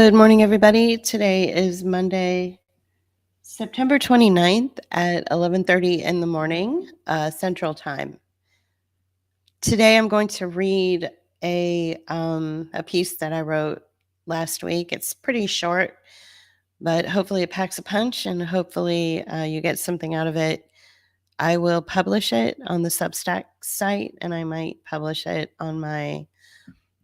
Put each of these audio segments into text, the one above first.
Good morning, everybody. Today is Monday, September 29th at 11:30 in the morning, Central Time. Today I'm going to read a piece that I wrote last week. It's pretty short, but hopefully it packs a punch and hopefully you get something out of it. I will publish it on the Substack site and I might publish it on my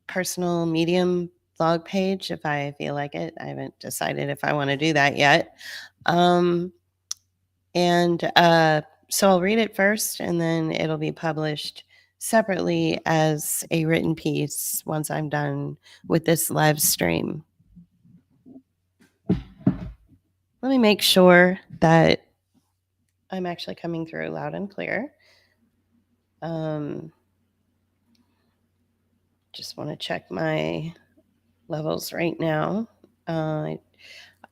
personal Medium blog page if I feel like it. I haven't decided if I want to do that yet. Um, so I'll read it first and then it'll be published separately as a written piece once I'm done with this live stream. Let me make sure that I'm actually coming through loud and clear. Just want to check my levels right now.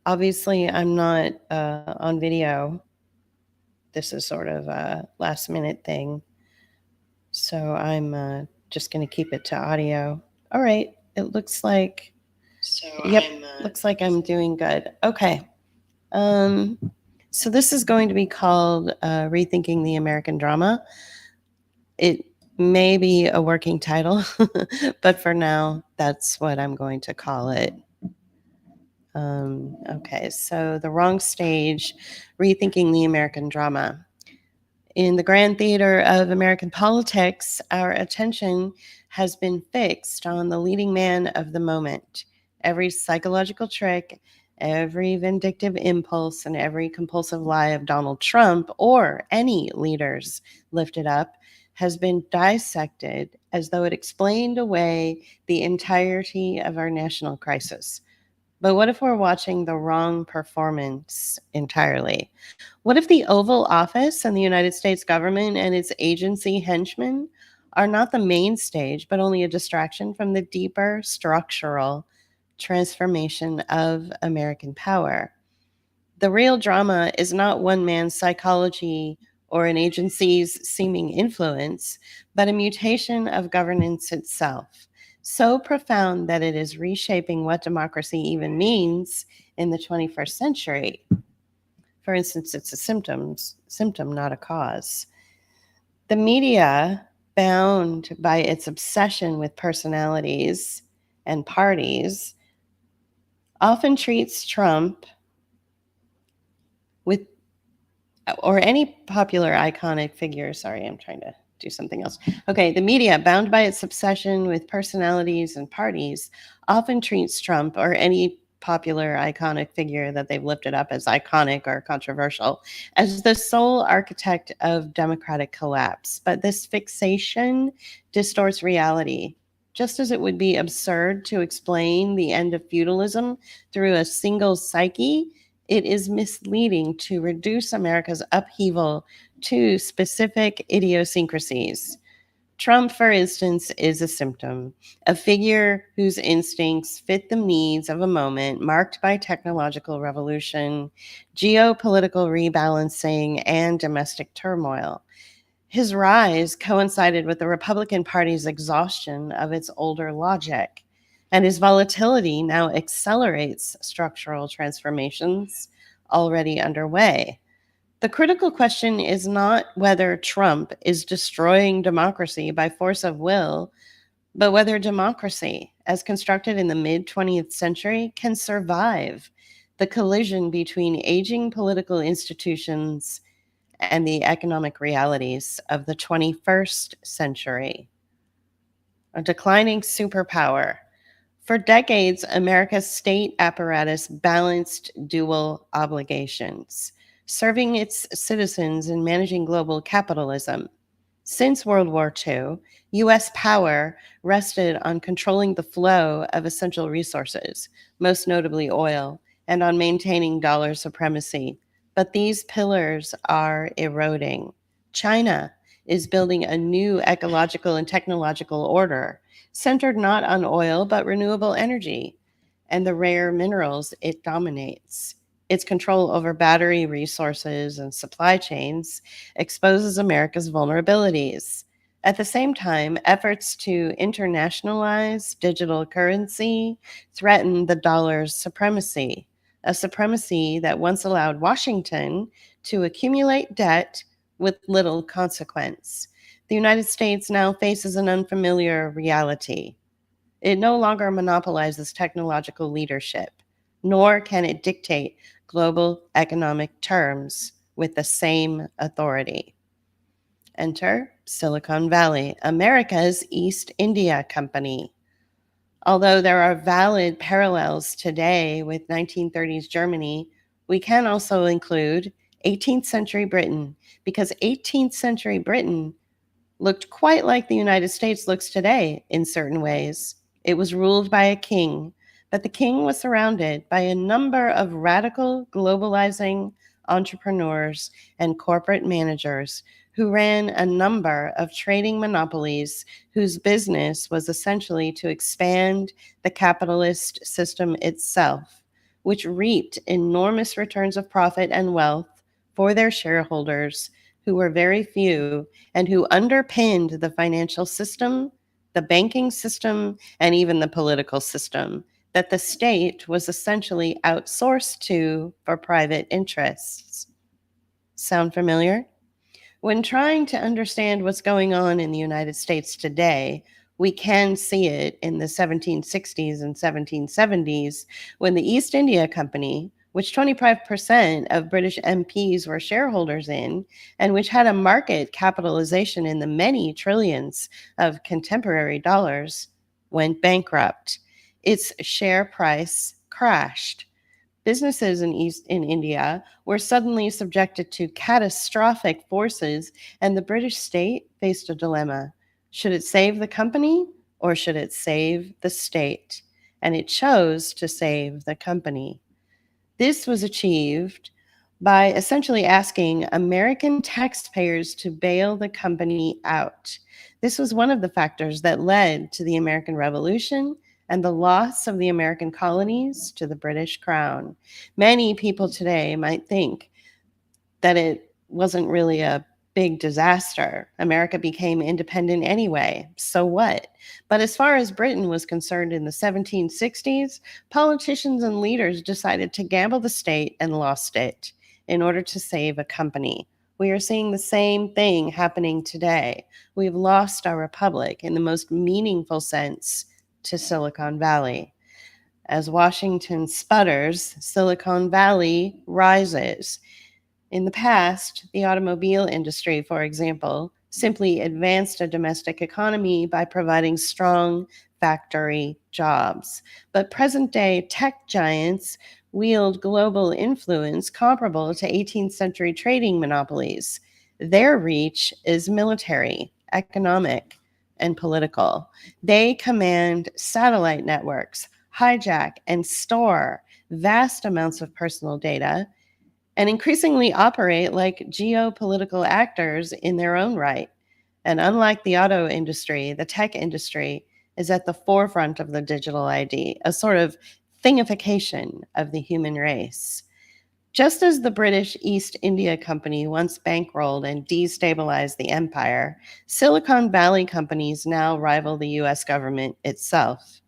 Obviously, I'm not on video. This is sort of a last minute thing. So I'm just going to keep it to audio. All right. It looks like, looks like I'm doing good. Okay. So this is going to be called Rethinking the American Drama. It may be a working title, but for now, that's what I'm going to call it. Okay, so The Wrong Stage, Rethinking the American Drama. In the grand theater of American politics, our attention has been fixed on the leading man of the moment. Every psychological trick, every vindictive impulse, and every compulsive lie of Donald Trump or any leaders lifted up has been dissected as though it explained away the entirety of our national crisis. But what if we're watching the wrong performance entirely? What if the Oval Office and the United States government and its agency henchmen are not the main stage, but only a distraction from the deeper structural transformation of American power? The real drama is not one man's psychology or an agency's seeming influence, but a mutation of governance itself, so profound that it is reshaping what democracy even means in the 21st century. For instance, it's a symptom, not a cause. The media, bound by its obsession with personalities and parties, often treats Trump with, or any popular iconic figure. Sorry, I'm trying to do something else. Okay, the media, bound by its obsession with personalities and parties, often treats Trump or any popular iconic figure that they've lifted up as iconic or controversial as the sole architect of democratic collapse. But this fixation distorts reality. Just as it would be absurd to explain the end of feudalism through a single psyche, it is misleading to reduce America's upheaval to specific idiosyncrasies. Trump, for instance, is a symptom, a figure whose instincts fit the needs of a moment marked by technological revolution, geopolitical rebalancing, and domestic turmoil. His rise coincided with the Republican Party's exhaustion of its older logic, and his volatility now accelerates structural transformations already underway. The critical question is not whether Trump is destroying democracy by force of will, but whether democracy, as constructed in the mid-20th century, can survive the collision between aging political institutions and the economic realities of the 21st century. A declining superpower. For decades, America's state apparatus balanced dual obligations, serving its citizens and managing global capitalism. Since World War II, U.S. power rested on controlling the flow of essential resources, most notably oil, and on maintaining dollar supremacy. But these pillars are eroding. China is building a new ecological and technological order centered not on oil but renewable energy and the rare minerals it dominates. Its control over battery resources and supply chains exposes America's vulnerabilities. At the same time, efforts to internationalize digital currency threaten the dollar's supremacy, a supremacy that once allowed Washington to accumulate debt with little consequence. The United States now faces an unfamiliar reality. It no longer monopolizes technological leadership, nor can it dictate global economic terms with the same authority. Enter Silicon Valley, America's East India Company. Although there are valid parallels today with 1930s Germany, we can also include 18th century Britain, because 18th century Britain looked quite like the United States looks today in certain ways. It was ruled by a king, but the king was surrounded by a number of radical, globalizing entrepreneurs and corporate managers who ran a number of trading monopolies whose business was essentially to expand the capitalist system itself, which reaped enormous returns of profit and wealth for their shareholders, who were very few and who underpinned the financial system, the banking system, and even the political system that the state was essentially outsourced to for private interests. Sound familiar? When trying to understand what's going on in the United States today, we can see it in the 1760s and 1770s when the East India Company, which 25% of British MPs were shareholders in, and which had a market capitalization in the many trillions of contemporary dollars, went bankrupt. Its share price crashed. Businesses in India were suddenly subjected to catastrophic forces, and the British state faced a dilemma. Should it save the company or should it save the state? And it chose to save the company. This was achieved by essentially asking American taxpayers to bail the company out. This was one of the factors that led to the American Revolution and the loss of the American colonies to the British Crown. Many people today might think that it wasn't really a big disaster. America became independent anyway. So what? But as far as Britain was concerned in the 1760s, politicians and leaders decided to gamble the state and lost it in order to save a company. We are seeing the same thing happening today. We've lost our republic in the most meaningful sense to Silicon Valley. As Washington sputters, Silicon Valley rises. In the past, the automobile industry, for example, simply advanced a domestic economy by providing strong factory jobs. But present day tech giants wield global influence comparable to 18th century trading monopolies. Their reach is military, economic, and political. They command satellite networks, hijack and store vast amounts of personal data, and increasingly operate like geopolitical actors in their own right. And unlike the auto industry, the tech industry is at the forefront of the digital ID, a sort of thingification of the human race. Just as the British East India Company once bankrolled and destabilized the empire, Silicon Valley companies now rival the US government itself,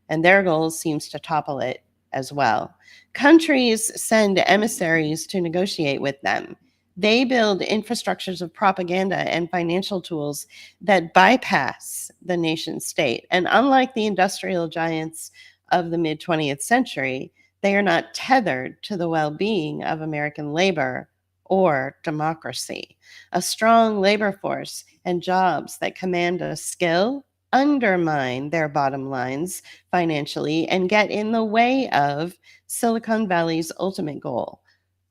and their goal seems to topple it as well. Countries send emissaries to negotiate with them. They build infrastructures of propaganda and financial tools that bypass the nation state. And unlike the industrial giants of the mid 20th century, they are not tethered to the well being of American labor or democracy. A strong labor force and jobs that command a skill undermine their bottom lines financially and get in the way of Silicon Valley's ultimate goal,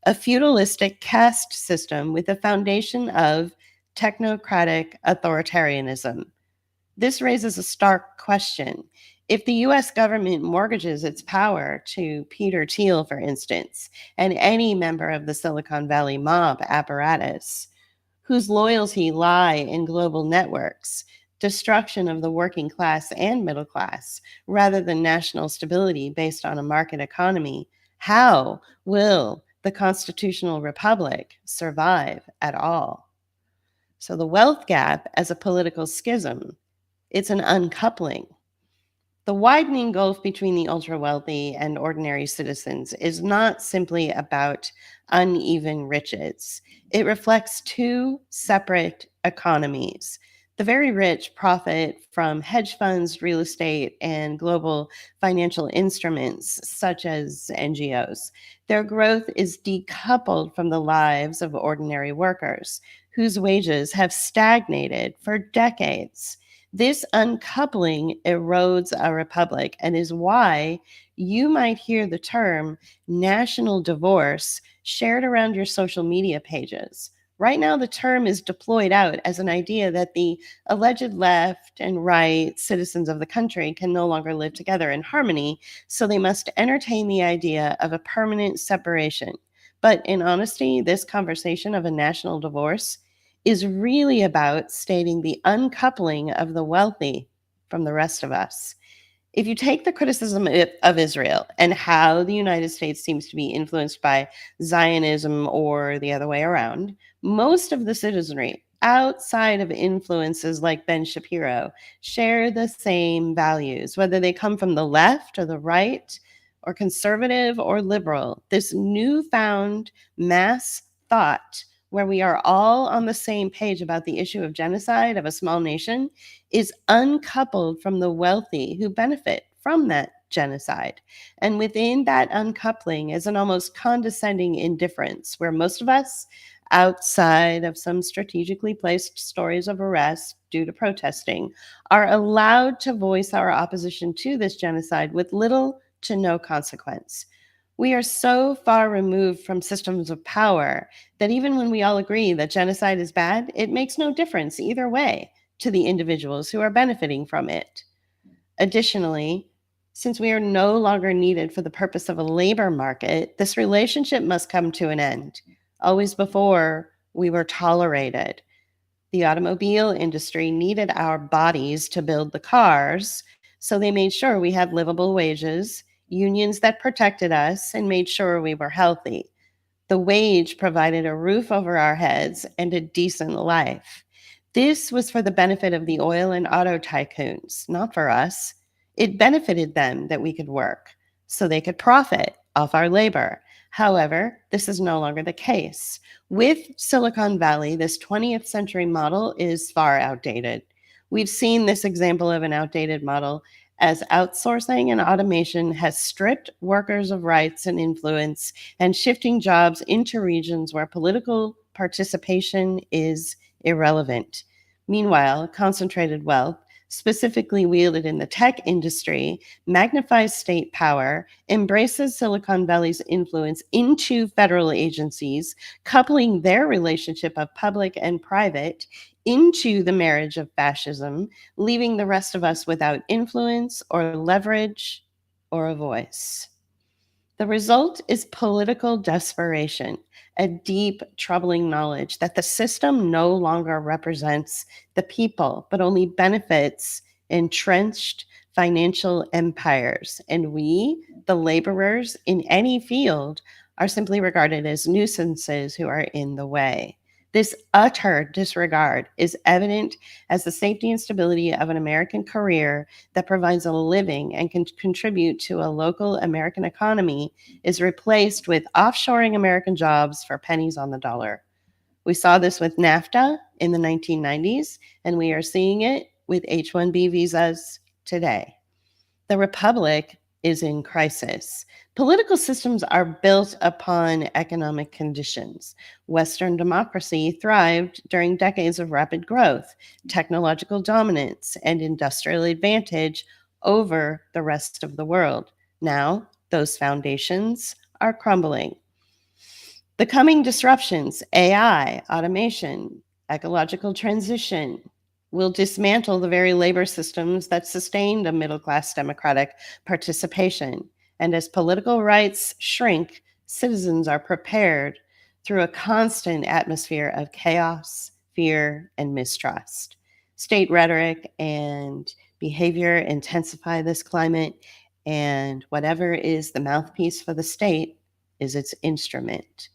a feudalistic caste system with a foundation of technocratic authoritarianism. This raises a stark question. If the US government mortgages its power to Peter Thiel, for instance, and any member of the Silicon Valley mob apparatus, whose loyalty lie in global networks, destruction of the working class and middle class, rather than national stability based on a market economy, how will the constitutional republic survive at all? So the wealth gap as a political schism, it's an uncoupling. The widening gulf between the ultra wealthy and ordinary citizens is not simply about uneven riches. It reflects two separate economies. The very rich profit from hedge funds, real estate, and global financial instruments such as NGOs. Their growth is decoupled from the lives of ordinary workers whose wages have stagnated for decades. This uncoupling erodes a republic and is why you might hear the term national divorce shared around your social media pages. Right now, the term is deployed out as an idea that the alleged left and right citizens of the country can no longer live together in harmony, so they must entertain the idea of a permanent separation. But in honesty, this conversation of a national divorce is really about stating the uncoupling of the wealthy from the rest of us. If you take the criticism of Israel and how the United States seems to be influenced by Zionism or the other way around, most of the citizenry outside of influences like Ben Shapiro share the same values, whether they come from the left or the right or conservative or liberal. This newfound mass thought where we are all on the same page about the issue of genocide of a small nation is uncoupled from the wealthy who benefit from that genocide. And within that uncoupling is an almost condescending indifference where most of us, outside of some strategically placed stories of arrest due to protesting, are allowed to voice our opposition to this genocide with little to no consequence. We are so far removed from systems of power that even when we all agree that genocide is bad, it makes no difference either way to the individuals who are benefiting from it. Additionally, since we are no longer needed for the purpose of a labor market, this relationship must come to an end. Always before, we were tolerated. The automobile industry needed our bodies to build the cars, so they made sure we had livable wages, unions that protected us, and made sure we were healthy. The wage provided a roof over our heads and a decent life. This was for the benefit of the oil and auto tycoons, not for us. It benefited them that we could work, so they could profit off our labor. However, this is no longer the case. With Silicon Valley, this 20th century model is far outdated. We've seen this example of an outdated model as outsourcing and automation has stripped workers of rights and influence and shifting jobs into regions where political participation is irrelevant. Meanwhile, concentrated wealth, specifically wielded in the tech industry, magnifies state power, embraces Silicon Valley's influence into federal agencies, coupling their relationship of public and private into the marriage of fascism, leaving the rest of us without influence or leverage or a voice. The result is political desperation, a deep, troubling knowledge that the system no longer represents the people, but only benefits entrenched financial empires. And we, the laborers in any field, are simply regarded as nuisances who are in the way. This utter disregard is evident as the safety and stability of an American career that provides a living and can contribute to a local American economy is replaced with offshoring American jobs for pennies on the dollar. We saw this with NAFTA in the 1990s, and we are seeing it with H-1B visas today. The republic is in crisis. Political systems are built upon economic conditions. Western democracy thrived during decades of rapid growth, technological dominance, and industrial advantage over the rest of the world. Now, those foundations are crumbling. The coming disruptions, AI, automation, ecological transition, will dismantle the very labor systems that sustained a middle class democratic participation. And as political rights shrink, citizens are prepared through a constant atmosphere of chaos, fear, and mistrust. State rhetoric and behavior intensify this climate, and whatever is the mouthpiece for the state is its instrument.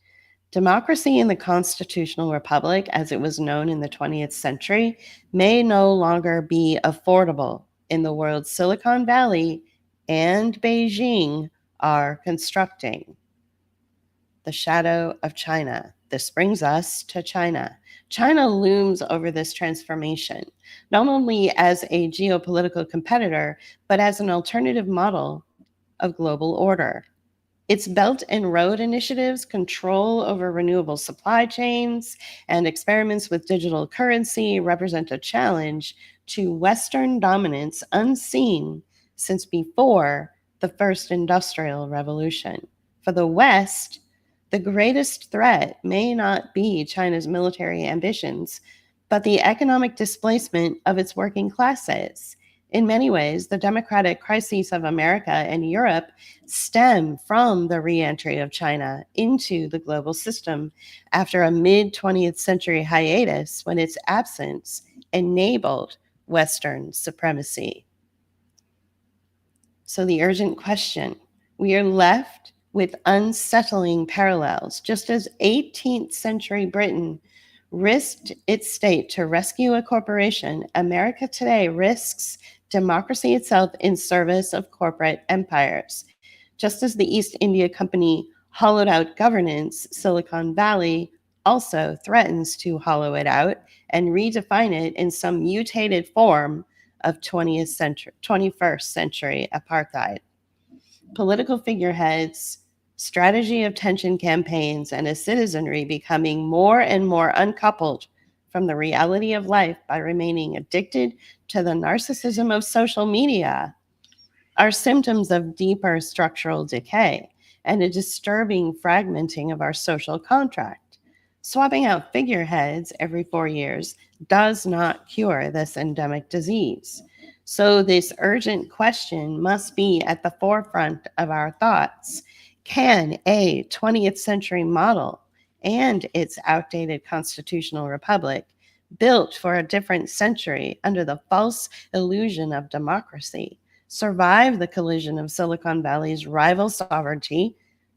Democracy in the constitutional republic, as it was known in the 20th century, may no longer be affordable in the world Silicon Valley and Beijing are constructing. The shadow of China. This brings us to China. China looms over this transformation, not only as a geopolitical competitor, but as an alternative model of global order. Its Belt and Road initiatives, control over renewable supply chains, and experiments with digital currency represent a challenge to Western dominance unseen since before the first industrial revolution. For the West, the greatest threat may not be China's military ambitions, but the economic displacement of its working classes. In many ways, the democratic crises of America and Europe stem from the reentry of China into the global system after a mid 20th century hiatus when its absence enabled Western supremacy. So, the urgent question, we are left with unsettling parallels. Just as 18th century Britain risked its state to rescue a corporation, America today risks democracy itself in service of corporate empires. Just as the East India Company hollowed out governance, Silicon Valley also threatens to hollow it out and redefine it in some mutated form of 20th century, 21st century apartheid. Political figureheads, strategy of tension campaigns, and a citizenry becoming more and more uncoupled from the reality of life by remaining addicted to the narcissism of social media are symptoms of deeper structural decay and a disturbing fragmenting of our social contract. Swapping out figureheads every 4 years does not cure this endemic disease. So, this urgent question must be at the forefront of our thoughts. Can a 20th century model and its outdated constitutional republic, built for a different century under the false illusion of democracy, survive the collision of Silicon Valley's rival sovereignty,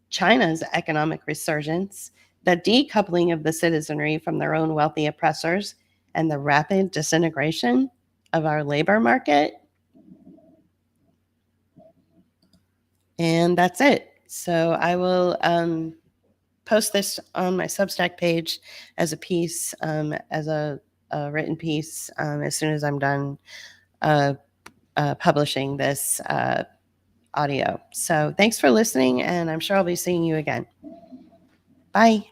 China's economic resurgence, the decoupling of the citizenry from their own wealthy oppressors, and the rapid disintegration of our labor market? And that's it. So I will post this on my Substack page as a piece, as a written piece, as soon as I'm done publishing this audio. So thanks for listening, and I'm sure I'll be seeing you again. Bye.